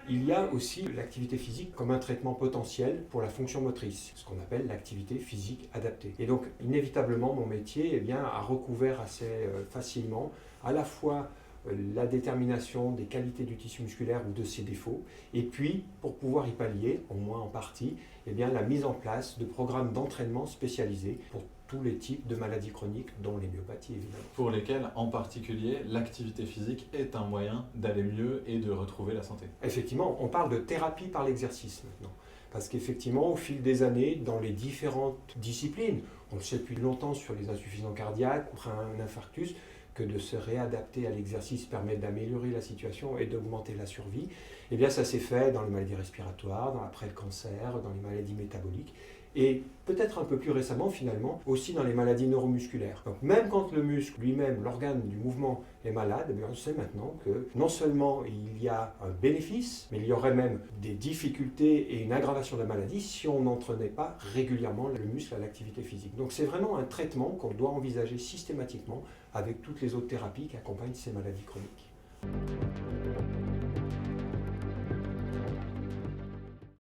Il y a aussi l'activité physique comme un traitement potentiel pour la fonction motrice, ce qu'on appelle l'activité physique adaptée. Et donc, inévitablement, mon métier a recouvert assez facilement à la fois la détermination des qualités du tissu musculaire ou de ses défauts, et puis, pour pouvoir y pallier, au moins en partie, la mise en place de programmes d'entraînement spécialisés pour tous les types de maladies chroniques, dont les myopathies évidemment. Pour lesquelles, en particulier, l'activité physique est un moyen d'aller mieux et de retrouver la santé. Effectivement, on parle de thérapie par l'exercice maintenant. Parce qu'effectivement, au fil des années, dans les différentes disciplines, on le sait depuis longtemps sur les insuffisants cardiaques ou un infarctus, que de se réadapter à l'exercice permet d'améliorer la situation et d'augmenter la survie. Eh bien, ça s'est fait dans les maladies respiratoires, après le cancer, dans les maladies métaboliques, et peut-être un peu plus récemment, finalement, aussi dans les maladies neuromusculaires. Donc, même quand le muscle lui-même, l'organe du mouvement, est malade, on sait maintenant que non seulement il y a un bénéfice, mais il y aurait même des difficultés et une aggravation de la maladie si on n'entraînait pas régulièrement le muscle à l'activité physique. Donc, c'est vraiment un traitement qu'on doit envisager systématiquement avec toutes les autres thérapies qui accompagnent ces maladies chroniques.